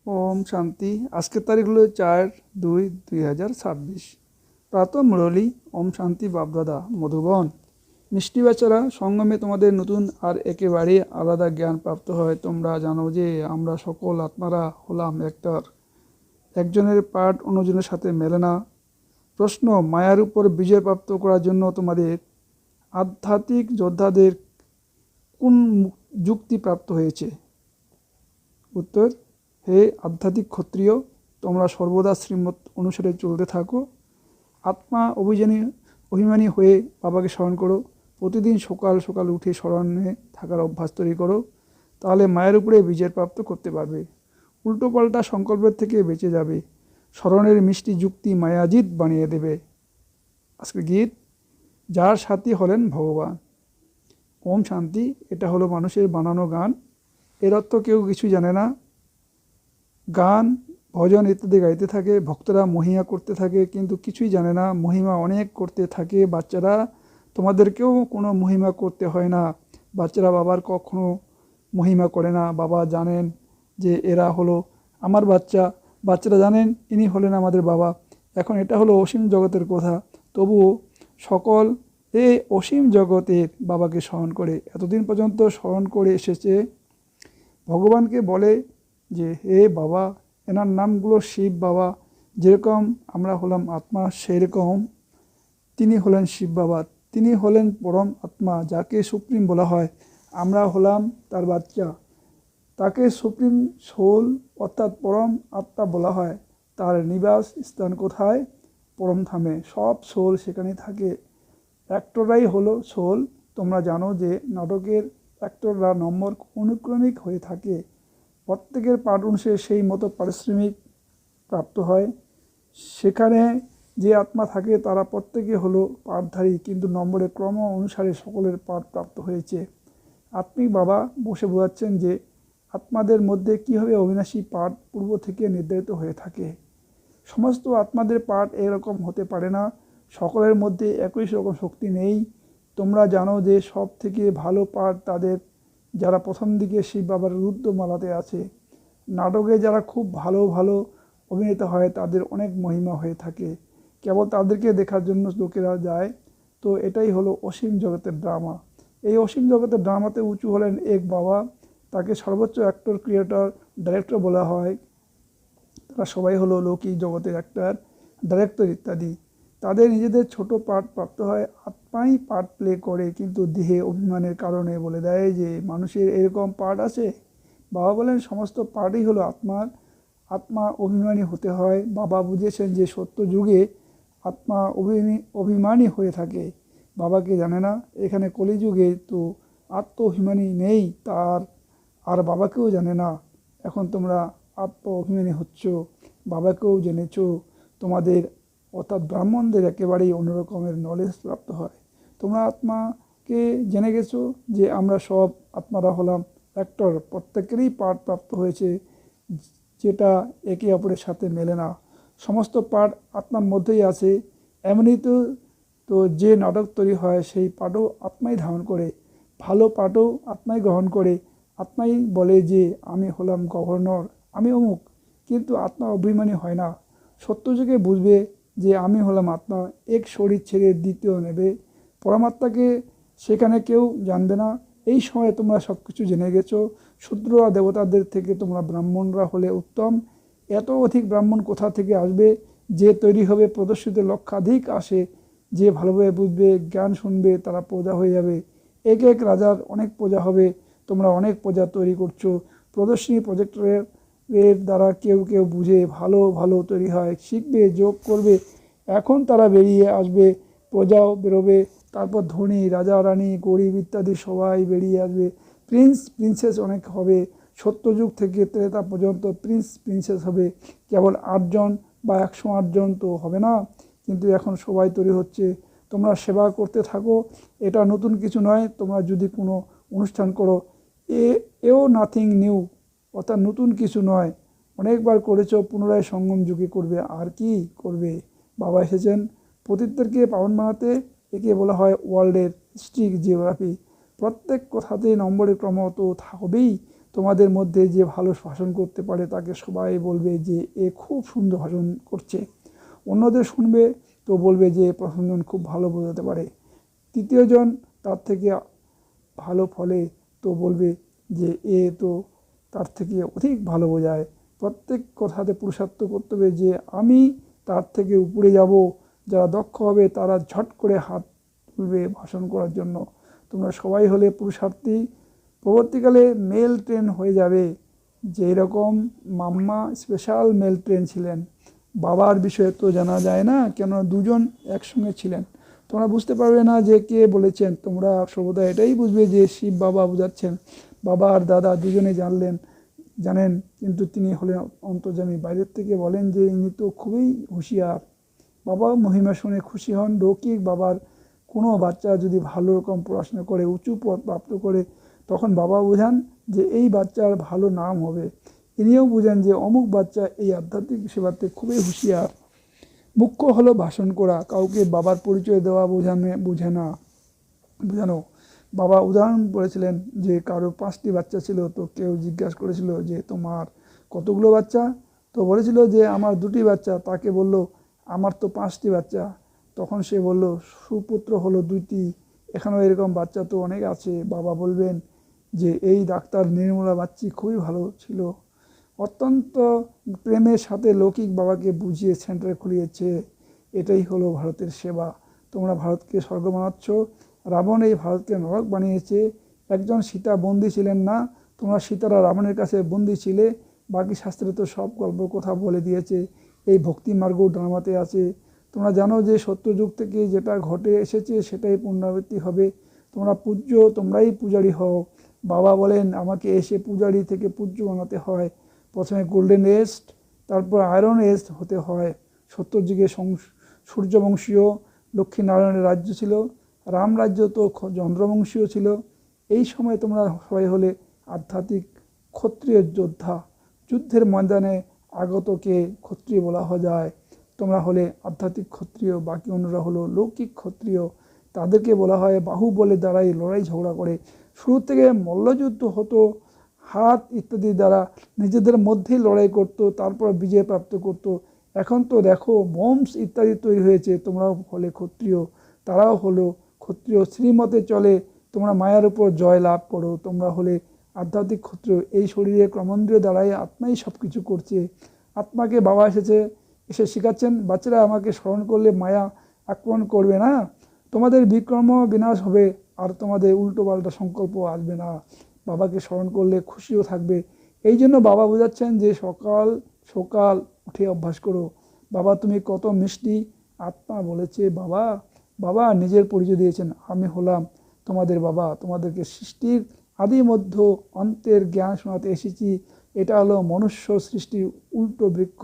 ওম শান্তি। আজকের তারিখ হলো 4/2/2026। প্রাতঃ মুরলী। ওম শান্তি বাপদাদা মধুবন। মিষ্টি বাচ্চারা, সঙ্গমে তোমাদের নতুন আর একেবারে আলাদা জ্ঞান প্রাপ্ত হয়। তোমরা জানো যে আমরা সকল আত্মারা হলাম একজনের পাঠ অন্যজনের সাথে মেলে না। প্রশ্ন: মায়ার উপর বিজয় প্রাপ্ত করার জন্য তোমাদের আধ্যাত্মিক যোদ্ধাদের কোন যুক্তি প্রাপ্ত হয়েছে? উত্তর: হে আধ্যাত্মিক ক্ষত্রিয়, তোমরা সর্বদা শ্রীমত অনুসারে চলতে থাকো। আত্মা অভিমানী হয়ে বাবাকে স্মরণ করো। প্রতিদিন সকাল সকাল উঠে স্মরণে থাকার অভ্যাস তৈরি করো, তাহলে মায়ের উপরে বিজয় প্রাপ্ত করতে পারবে। উল্টোপাল্টা সংকল্পের থেকে বেঁচে যাবে। স্মরণের মিষ্টি যুক্তি মায়াজিৎ বানিয়ে দেবে। আজকের গীত: যার সাথী হলেন ভগবান। ওম শান্তি। এটা হলো মানুষের বানানো গান। এর অর্থ কেউ কিছু জানে না। গান, ভজন ইত্যাদি গাইতে থাকে, ভক্তরা মহিমা করতে থাকে, কিন্তু কিছুই জানে না। মহিমা অনেক করতে থাকে। বাচ্চারা, তোমাদেরকেও কোনো মহিমা করতে হয় না। বাচ্চারা বাবার কখনো মহিমা করে না। বাবা জানেন যে এরা হলো আমার বাচ্চা। বাচ্চারা জানেন ইনি হলেন আমাদের বাবা। এখন এটা হলো অসীম জগতের কথা। তবুও সকল এই অসীম জগতের বাবাকে স্মরণ করে এতদিন পর্যন্ত স্মরণ করে এসেছে। ভগবানকে বলে যে হে বাবা। এনার নামগুলো শিব বাবা। যেরকম আমরা হলাম আত্মা, সেরকম তিনি হলেন শিব বাবা। তিনি হলেন পরম আত্মা, যাকে সুপ্রিম বলা হয়। আমরা হলাম তার বাচ্চা। তাকে সুপ্রিম সোল অর্থাৎ পরম আত্মা বলা হয়। তার নিবাস স্থান কোথায়? পরম ধামে। সব সোল সেখানে থাকে। অ্যাক্টররাই হলো সোল। তোমরা জানো যে নাটকের অ্যাক্টররা নম্বর অনুক্রমিক হয়ে থাকে। প্রত্যেকের পাঠ অনুসারে সেই মতো পারিশ্রমিক প্রাপ্ত হয়। সেখানে যে আত্মা থাকে তারা প্রত্যেকে হলো পাঠধারী, কিন্তু নম্বরের ক্রম অনুসারে সকলের পাঠ প্রাপ্ত হয়েছে। আত্মিক বাবা বসে বোঝাচ্ছেন যে আত্মাদের মধ্যে কীভাবে অবিনাশী পাঠ পূর্ব থেকে নির্ধারিত হয়ে থাকে। সমস্ত আত্মাদের পাঠ এরকম হতে পারে না। সকলের মধ্যে একই রকম শক্তি নেই। তোমরা জানো যে সব থেকে ভালো পাঠ তাদের যারা প্রথম দিকে শিব বাবার রুদ্রমালাতে আছে। নাটকে যারা খুব ভালো ভালো অভিনেতা হয় তাদের অনেক মহিমা হয়ে থাকে। কেবল তাদেরকে দেখার জন্য লোকেরা যায়। তো এটাই হলো অসীম জগতের ড্রামা। এই অসীম জগতের ড্রামাতে উঁচু হলেন এক বাবা। তাকে সর্বোচ্চ অ্যাক্টর, ক্রিয়েটর, ডাইরেক্টর বলা হয়। তারা সবাই হলো লৌকিক জগতের অ্যাক্টর, ডাইরেক্টর ইত্যাদি। তাদের নিজেদের ছোট পার্ট প্রাপ্ত হয়। আত্মাই পার্ট প্লে করে, কিন্তু দেহে অভিমানের কারণে বলে দেয় যে মানুষের এরকম পার্ট আছে। বাবা বলেন সমস্ত পার্টই হলো আত্মার। আত্মা অভিমানী হতে হয়। বাবা বুঝেছেন যে সত্য যুগে আত্মা অভিমানী হয়ে থাকে। বাবাকে জানে না। এখানে কলিযুগে তো আত্ম অভিমানী নেই তার, আর বাবাকেও জানে না। এখন তোমরা আত্ম অভিমানী হচ্ছ, বাবাকেও জেনেছ। তোমাদের অর্থাৎ ব্রাহ্মণদের একেবারেই অন্যরকমের নলেজ প্রাপ্ত হয়। তোমরা আত্মাকে জেনে গেছো যে আমরা সব আত্মারা হলাম অ্যাক্টর। প্রত্যেকেরই পাঠ প্রাপ্ত হয়েছে, যেটা একে অপরের সাথে মেলে না। সমস্ত পাঠ আত্মার মধ্যেই আছে। এমনই তো যে নাটক তৈরি হয় সেই পাঠও আত্মাই ধারণ করে। ভালো পাঠও আত্মাই গ্রহণ করে। আত্মাই বলে যে আমি হলাম গভর্নর, আমি অমুক। কিন্তু আত্মা অভিমানী হয় না। সত্যযুগে বুঝবে যে আমি হলাম আত্মা। এক শরীর ছেড়ে দ্বিতীয় নেবে। পরমাত্মাকে সেখানে কেউ জানবে না। এই সময়ে তোমরা সব কিছু জেনে গেছো। শূদ্র আর দেবতাদের থেকে তোমরা ব্রাহ্মণরা হলে উত্তম। এত অধিক ব্রাহ্মণ কোথা থেকে আসবে? যে তৈরি হবে প্রদর্শিত লক্ষাধিক আসে। যে ভালোভাবে বুঝবে, জ্ঞান শুনবে, তারা প্রজা হয়ে যাবে। এক এক রাজার অনেক প্রজা হবে। তোমরা অনেক প্রজা তৈরি করছো। প্রদর্শনী প্রজেক্টরের দ্বারা কেউ কেউ বুঝে ভালো ভালো তৈরি হয়, শিখবে, যোগ করবে। এখন তারা বেরিয়ে আসবে, প্রজাও বেরোবে। তারপর ধনী, রাজা, রানী, গরিব ইত্যাদি সবাই বেরিয়ে আসবে। প্রিন্স, প্রিন্সেস অনেক হবে। সত্যযুগ থেকে ত্রেতা পর্যন্ত প্রিন্স, প্রিন্সেস হবে। কেবল 8 জন বা 108 জন তো হবে না, কিন্তু এখন সবাই তৈরি হচ্ছে। তোমরা সেবা করতে থাকো। এটা নতুন কিছু নয়। তোমরা যদি কোনো অনুষ্ঠান করো, এও নাথিং নিউ, অর্থাৎ নতুন কিছু নয়। অনেকবার করেছো, পুনরায় সঙ্গম যুগে করবে। আর কি করবে? বাবা এসেছেন পতিতদেরকে পাবন বানাতে। একে বলা হয় ওয়ার্ল্ডের হিস্ট্রি, জিওগ্রাফি। প্রত্যেক কথাতেই নম্বরের ক্রম তো হবেই। তোমাদের মধ্যে যে ভালো ভাষণ করতে পারে তাকে সবাই বলবে যে এ খুব সুন্দর ভাষণ করছে। অন্যদের শুনবে তো বলবে যে প্রথমজন খুব ভালো বোঝাতে পারে। তৃতীয়জন তার থেকে ভালো ফলে তো বলবে যে এ তো তার থেকে অধিক ভালো বোঝায়। প্রত্যেক কথাতে পুরুষার্থ করতে হবে যে আমি তার থেকে উপরে যাব। যারা দক্ষ হবে তারা ঝট করে হাত তুলবে ভাষণ করার জন্য। তোমরা সবাই হলে পুরুষার্থী। পরবর্তীকালে মেল ট্রেন হয়ে যাবে, যেই রকম মাম্মা স্পেশাল মেল ট্রেন ছিলেন। বাবার বিষয়ে তো জানা যায় না, কেন দুজন একসঙ্গে ছিলেন। তোমরা বুঝতে পারবে না যে কে বলেছেন, তোমরা সর্বদা এটাই বুঝবে যে শিব বাবা বোঝাচ্ছেন। বাবা আর দাদা দুজনে জানেন, কিন্তু তিনি হলেন অন্তর্যামী। বাইরের থেকে বলেন যে ইনি তো খুবই হুঁশিয়ার। বাবা মহিমা শুনে খুশি হন। লৌকিক বাবার কোনো বাচ্চা যদি ভালো রকম পড়াশোনা করে উঁচু পদ প্রাপ্ত করে, তখন বাবা বোঝান যে এই বাচ্চার ভালো নাম হবে। ইনিও বুঝেন যে অমুক বাচ্চা এই আধ্যাত্মিক সেবাতে খুবই হুঁশিয়ার। মুখ্য হলো ভাষণ করা, কাউকে বাবার পরিচয় দেওয়া বোঝানো। বাবা উদাহরণ বলেছিলেন যে কারো 5টি বাচ্চা ছিল, তো কেউ জিজ্ঞাসা করেছিল যে তোমার কতগুলো বাচ্চা? তো বলেছিল যে আমার 2টি বাচ্চা। তাকে বলল আমার তো 5টি বাচ্চা। তখন সে বলল সুপুত্র হলো 2টি, এখানেও এরকম বাচ্চা তো অনেক আছে। বাবা বলবেন যে এই ডাক্তার নির্মলা বাচ্চি খুবই ভালো ছিল। অত্যন্ত প্রেমের সাথে লৌকিক বাবাকে বুঝিয়ে সেন্টার খুলিয়েছে। এটাই হলো ভারতের সেবা। তোমরা ভারতকে স্বর্গ বানাচ্ছ, রাবণ এই ভারতকে নরক বানিয়েছে। একজন সীতা বন্দী ছিলেন না, তোমরা সীতারা রাবণের কাছে বন্দী ছিলে। বাকি শাস্ত্রে তো সব গল্প কথা বলে দিয়েছে। এই ভক্তি মার্গ ড্রামাতে আছে। তোমরা জানো যে সত্যযুগ থেকে যেটা ঘটে এসেছে সেটাই পুনরাবৃত্তি হবে। তোমরা পূজ্য, তোমরাই পূজারী হও। বাবা বলেন আমাকে এসে পূজারী থেকে পূজ্য বানাতে হয়। প্রথমে গোল্ডেন এস্ট, তারপর আয়রন এস্ট হতে হয়। সত্তর যুগে সূর্যবংশীয় লক্ষ্মীনারায়ণের রাজ্য ছিল। রাম রাজ্য তো চন্দ্রবংশীয় ছিল। এই সময় তোমরা সবাই হলে আধ্যাত্মিক ক্ষত্রিয় যোদ্ধা। যুদ্ধের ময়দানে আগতকে ক্ষত্রিয় বলা যায়। তোমরা হলে আধ্যাত্মিক ক্ষত্রিয়, বাকি অন্যরা হলো লৌকিক ক্ষত্রিয়। তাদেরকে বলা হয় বাহুবলের দ্বারাই লড়াই ঝগড়া করে। শুরু থেকে মল্লযুদ্ধ হতো, হাত ইত্যাদি দ্বারা নিজেদের মধ্যেই লড়াই করত, তারপর বিজয় প্রাপ্ত করত। এখন তো দেখো বম্বস ইত্যাদি তৈরি হয়েছে। তোমরাও হলে ক্ষত্রিয়, তারাও হলো ক্ষত্রিয়। শ্রীমতে চলে, তোমরা মায়ার উপর জয় লাভ করো। তোমরা হলে আধ্যাত্মিক ক্ষত্রিয়। এই শরীরে ক্রমেন্দ্রিয় দ্বারাই আত্মাই সব কিছু করছে। আত্মাকে বাবা এসে শেখাচ্ছেন, বাচ্চারা আমাকে স্মরণ করলে মায়া আক্রমণ করবে না, তোমাদের বিক্রম বিনাশ হবে, আর তোমাদের উল্টো পাল্টা সংকল্প আসবে না। বাবাকে স্মরণ করলে খুশিও থাকবে। এই জন্য বাবা বোঝাচ্ছেন যে সকাল সকাল উঠে অভ্যাস করো। বাবা তুমি কত মিষ্টি। আত্মা বলেছে বাবা, বাবা নিজের পরিচয় দিয়েছেন, আমি হলাম তোমাদের বাবা। তোমাদেরকে সৃষ্টির আদি মধ্য অন্তের জ্ঞান শোনাতে এসেছি। এটা হলো মনুষ্য সৃষ্টির উল্টো বৃক্ষ।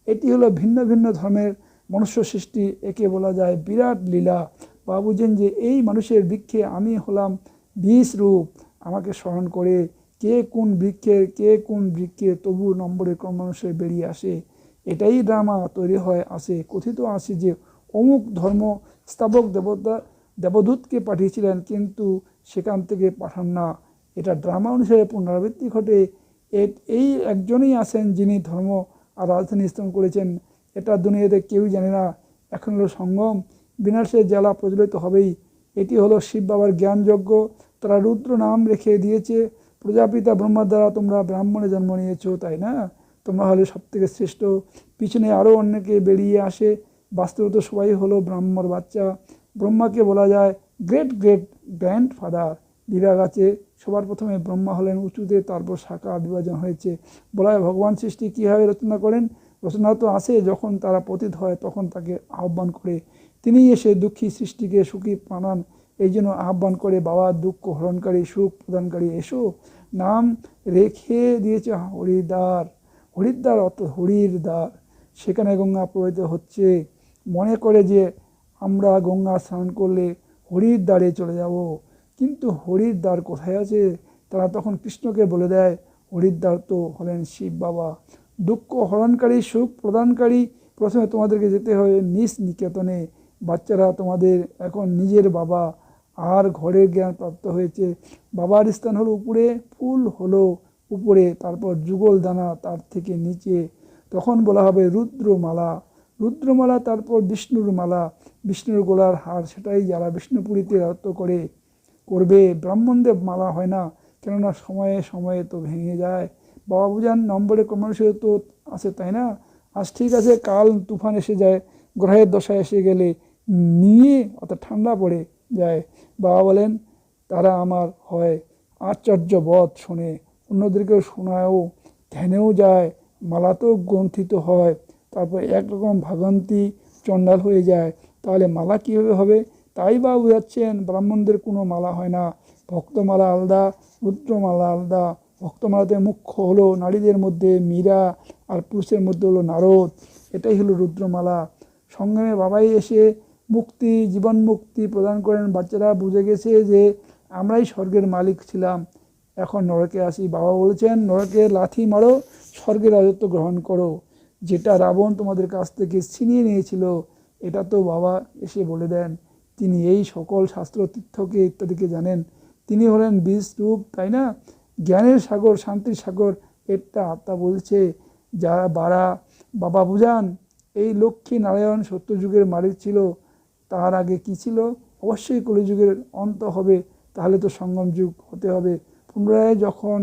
এটি হলো ভিন্ন ভিন্ন ধর্মের মনুষ্য সৃষ্টি। একে বলা যায় বিরাট লীলা। বাবা বুঝেন যে এই মানুষের বৃক্ষে আমি হলাম 20 রূপ। আমাকে স্মরণ করে কে কোন বৃক্ষে তবু নম্বরে ক্রমানুসারে বেরিয়ে আসে। এটাই ড্রামা তৈরি হয় আসে। কথিত আছে যে অমুক ধর্ম স্থাপক দেবদূতকে পাঠিয়েছিলেন, কিন্তু সেখান থেকে পাঠান না। এটা ড্রামা অনুসারে পুনরাবৃত্তি ঘটে। এই একজনই আছেন যিনি ধর্ম আর রাজধানী স্থাপন করেছেন। এটা দুনিয়াতে কেউই জানে না। এখন হলো সঙ্গম, বিনাশের জ্বালা প্রজ্বলিত হবেই। এটি হলো শিব বাবার জ্ঞানযজ্ঞ। তারা রুদ্র নাম রেখে দিয়েছে। প্রজাপিতা ব্রহ্মার দ্বারা তোমরা ব্রাহ্মণে জন্ম নিয়েছো, তাই না? তোমরা হলে সব থেকে শ্রেষ্ঠ। পিছনে আরও অনেকে বেরিয়ে আসে। বাস্তবত সবাই হলো ব্রাহ্মর বাচ্চা। ব্রহ্মাকে বলা যায় গ্রেট গ্রেট গ্র্যান্ডফাদার। বিভাগ আছে, সবার প্রথমে ব্রহ্মা হলেন উঁচুতে, তারপর শাখা বিভাজন হয়েছে। বলা হয় ভগবান সৃষ্টি কীভাবে রচনা করেন। রচনা তো আসে যখন তারা পতিত হয়, তখন তাকে আহ্বান করে। তিনিই এসে দুঃখী সৃষ্টিকে সুখী বানান। এই জন্য আহ্বান করে বাবা দুঃখ হরণকারী, সুখ প্রদানকারী, এসো। নাম রেখে দিয়েছে হরিদ্বার। হরিদ্বার অর্থ হরির দ্বার। সেখানে গঙ্গা প্রবাহিত হচ্ছে। মনে করে যে আমরা গঙ্গা স্নান করলে হরির দ্বারে চলে যাব, কিন্তু হরির দ্বার কোথায় আছে? তারা তখন কৃষ্ণকে বলে দেয় হরিদ্বার তো হলেন শিব বাবা। দুঃখ হরণকারী, সুখ প্রদানকারী। প্রথমে তোমাদেরকে যেতে হবে নিজ নিকেতনে। বাচ্চারা তোমাদের এখন নিজের বাবা, আর ঘরের জ্ঞান প্রাপ্ত হয়েছে। বাবার স্থান হলো উপরে, ফুল হলো উপরে, তারপর যুগল দানা তার থেকে নিচে, তখন বলা হবে রুদ্রমালা। রুদ্রমালা, তারপর বিষ্ণুর মালা, বিষ্ণুর গলার হার, সেটাই যারা বিষ্ণুপুরীতে রাজত্ব করবে। ব্রাহ্মণদের মালা হয় না, কেননা সময়ে সময়ে তো ভেঙে যায়। বাবা বুঝান নম্বরে ক্রমানুসারে তো আছে, তাই না? আজ ঠিক আছে, কাল তুফান এসে যায়, গ্রহের দশা এসে গেলে নিয়ে অর্থাৎ ঠান্ডা পড়ে যায়। বাবা বলেন তারা আমার হয় আশ্চর্যবধ শোনে, অন্যদেরকেও শোনায়ও, ধ্যানেও যায়, মালাতেও গ্রন্থিত হয়, তারপর একরকম ভাগান্তি চণ্ডাল হয়ে যায়। তাহলে মালা কীভাবে হবে? তাই বা বোঝাচ্ছেন ব্রাহ্মণদের কোনো মালা হয় না, ভক্তমালা আলাদা, রুদ্রমালা আলাদা। ভক্তমালাতে মুখ্য হলো নারীদের মধ্যে মীরা, আর পুরুষের মধ্যে হলো নারদ, এটাই হলো রুদ্রমালা। সঙ্গমে বাবাই এসে মুক্তি, জীবন মুক্তি প্রদান করেন। বাচ্চারা বুঝে গেছে যে আমরাই স্বর্গের মালিক ছিলাম, এখন নরকে আসি। বাবা বলেছেন নরকে লাথি মারো, স্বর্গের রাজত্ব গ্রহণ করো, যেটা রাবণ তোমাদের কাছ থেকে ছিনিয়ে নিয়েছিল। এটা তো বাবা এসে বলে দেন। তিনি এই সকল শাস্ত্র তীর্থকে ইত্যাদিকে জানেন, তিনি হলেন বীজ রূপ, তাই না? জ্ঞানের সাগর, শান্তির সাগর, এটা আত্মা বলছে। যারা বাবা বুঝান এই লক্ষ্মী নারায়ণ সত্যযুগের মালিক ছিল, তার আগে কি ছিল? অবশ্যই কলিযুগের অন্ত হবে, তাহলে তো সঙ্গম যুগ হতে হবে। পুনরায় যখন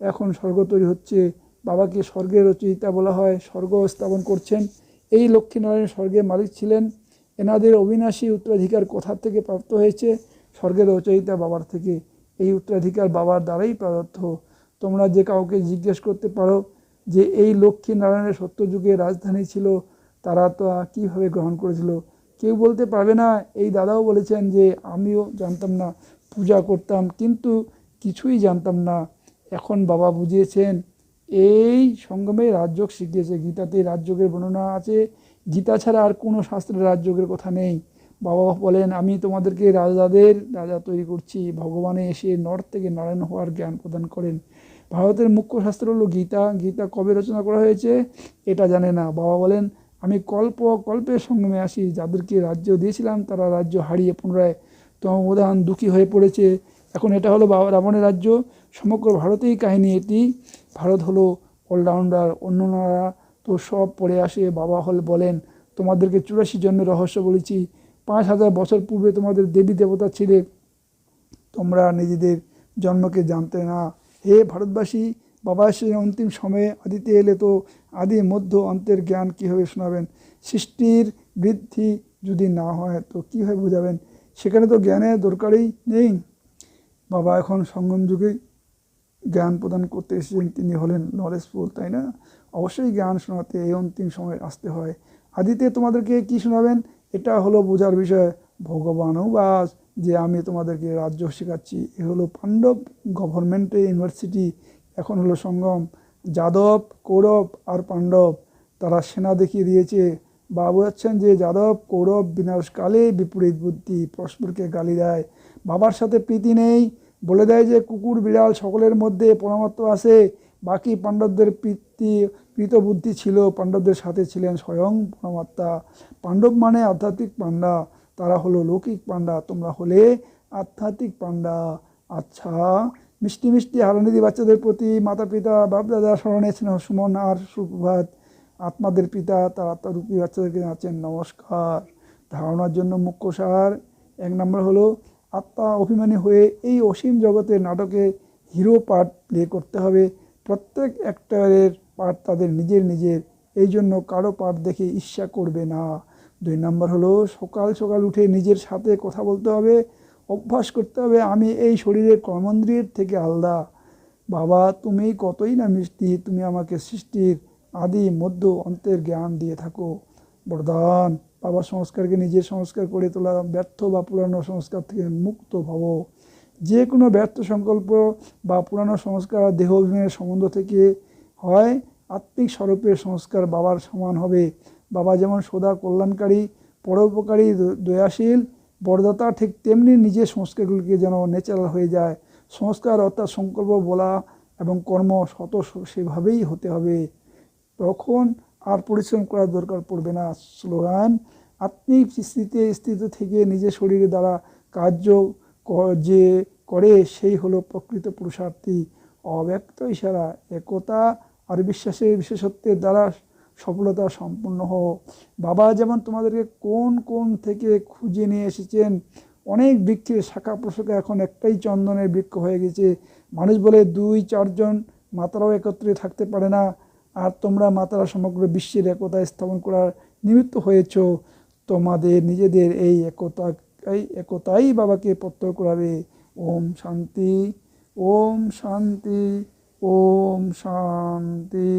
এখন স্বর্গ তৈরি হচ্ছে, বাবাকে স্বর্গের রচয়িতা বলা হয়, স্বর্গ স্থাপন করছেন। এই লক্ষ্মীনারায়ণ স্বর্গের মালিক ছিলেন, এনাদের অবিনাশী উত্তরাধিকার কোথা থেকে প্রাপ্ত হয়েছে? স্বর্গের রচয়িতা বাবার থেকে। এই উত্তরাধিকার বাবার দ্বারাই প্রাপ্ত। তোমরা যে কাউকে জিজ্ঞেস করতে পারো যে এই লক্ষ্মী নারায়ণের সত্যযুগে রাজধানী ছিল, তারা তো কীভাবে গ্রহণ করেছিল, কেউ বলতে পারবে না। এই দাদাও বলেছেন যে আমিও জানতাম না, পূজা করতাম কিন্তু কিছুই জানতাম না। এখন বাবা বুঝিয়েছেন, এই সঙ্গমে রাজযোগ শিখিয়েছে। গীতাতে রাজযোগের বর্ণনা আছে, গীতা ছাড়া আর কোনো শাস্ত্রের রাজযোগের কথা নেই। বাবা বলেন আমি তোমাদেরকে রাজা তৈরি করছি। ভগবানে এসে নর থেকে নারায়ণ হওয়ার জ্ঞান প্রদান করেন। ভারতের মুখ্য শাস্ত্র হলো গীতা। গীতা কবে রচনা করা হয়েছে এটা জানে না। বাবা বলেন আমি কল্পের সঙ্গমে আসি, যাদেরকে রাজ্য দিয়েছিলাম তারা রাজ্য হারিয়ে পুনরায় তমোদান দুঃখী হয়ে পড়েছে। এখন এটা হলো রাবণের রাজ্য। সমগ্র ভারতেই কাহিনী এটি। ভারত হলো অলরাউন্ডার, অন্যরা তো সব পড়ে আসে। বাবা বলেন তোমাদেরকে 84 জন্মের রহস্য বলেছি। 5000 বছর পূর্বে তোমাদের দেবী দেবতা ছিলে, তোমরা নিজেদের জন্মকে জানতে না। হে ভারতবাসী, বাবা এসে অন্তিম সময়ে আদিতে এলে তো আদি মধ্য অন্তের জ্ঞান কীভাবে শোনাবেন? সৃষ্টির বৃদ্ধি যদি না হয় তো কীভাবে বোঝাবেন? সেখানে তো জ্ঞানের দরকারই নেই। বাবা এখন সঙ্গম যুগে জ্ঞান প্রদান করতে এসেছেন, তিনি হলেন নলেজফুল, তাই না? অবশ্যই জ্ঞান শোনাতে এই অন্তিম সময় আসতে হয়। আদিতে তোমাদেরকে কি শোনাবেন? এটা হলো বোঝার বিষয়। ভগবানও বাস যে আমি তোমাদেরকে রাজ্য শেখাচ্ছি। এ হলো পাণ্ডব গভর্নমেন্টের ইউনিভার্সিটি। এখন হলো সঙ্গম। যাদব, কৌরব আর পাণ্ডব তারা সেনা দেখিয়ে দিয়েছে। বাবু যাচ্ছেন যে যাদব কৌরব বিনাশকালে বিপরীত বুদ্ধি, পরস্পরকে গালি দেয়, বাবার সাথে প্রীতি নেই, বলে দেয় যে কুকুর বিড়াল সকলের মধ্যে পরমাত্ম আছে। বাকি পাণ্ডবদের প্রীত বুদ্ধি ছিল, পাণ্ডবদের সাথে ছিলেন স্বয়ং পরমাত্মা। পাণ্ডব মানে আধ্যাত্মিক পাণ্ডা, তারা হলো লৌকিক পাণ্ডা, তোমরা হলে আধ্যাত্মিক পাণ্ডা। আচ্ছা, মিষ্টি মিষ্টি হারানিধি বাচ্চাদের প্রতি মাতা পিতা বাপদাদা স্মরণে স্নেহ সুমন আর সুপ্রভাত। আত্মাদের পিতা তার আত্মারূপী বাচ্চাদেরকে জানাচ্ছেন নমস্কার। ধারণার জন্য মুখ্য সার 1 নম্বর হলো আত্মা অভিমানী হয়ে এই অসীম জগতের নাটকে হিরো পার্ট প্লে করতে হবে। প্রত্যেক অ্যাক্টরের পার্ট তাদের নিজের, এই জন্য কারো পার্ট দেখে ঈর্ষা করবে না। 2 নম্বর হলো সকাল সকাল উঠে নিজের সাথে কথা বলতে হবে, অভ্যাস করতে হবে আমি এই শরীরের কর্মেন্দ্রিয়ের থেকে আলাদা। বাবা তুমি কতই না মিষ্টি, তুমি আমাকে সৃষ্টির আদি মধ্য অন্তের জ্ঞান দিয়ে থাকো। বরদান, বাবার সংস্কারকে নিজের সংস্কার করে তোলা, ব্যর্থ বা পুরানো সংস্কার থেকে মুক্ত ভব। যে কোনো ব্যর্থ সংকল্প বা পুরানো সংস্কার দেহ অভিমানের সম্বন্ধ থেকে হয়। আত্মিক স্বরূপের সংস্কার বাবার সমান হবে। বাবা যেমন সদা কল্যাণকারী, পরোপকারী, দয়াশীল, বরদাতা, ঠিক তেমনি নিজের সংস্কারগুলিকে যেন ন্যাচারাল হয়ে যায়। সংস্কার অর্থাৎ সংকল্প বলা এবং কর্ম সেভাবেই হতে হবে, তখন আর পরিশ্রম করার দরকার পড়বে না। স্লোগান, আত্মিক স্থিতি থেকে নিজের শরীরের দ্বারা কার্য যে করে সেই হলো প্রকৃত পুরুষার্থী। অব্যক্ত ইশারা, একতা আর বিশ্বাসের বিশেষত্বের দ্বারা সফলতা সম্পূর্ণ হও। বাবা যেমন তোমাদেরকে কোন কোন থেকে খুঁজে নিয়ে এসেছেন, অনেক বৃক্ষের শাখা প্রশাখা এখন একটাই চন্দনের বৃক্ষ হয়ে গেছে। মানুষ বলে 2-4 জন মাতারাও একত্রে থাকতে পারে না, আর তোমরা মাতারা সমগ্র বিশ্বের একতা স্থাপন করার নিমিত্ত হয়েছ। তোমাদের নিজেদের এই একতাই বাবাকে প্রত্যয় করাবে। ওম শান্তি, ওম শান্তি, ওম শান্তি।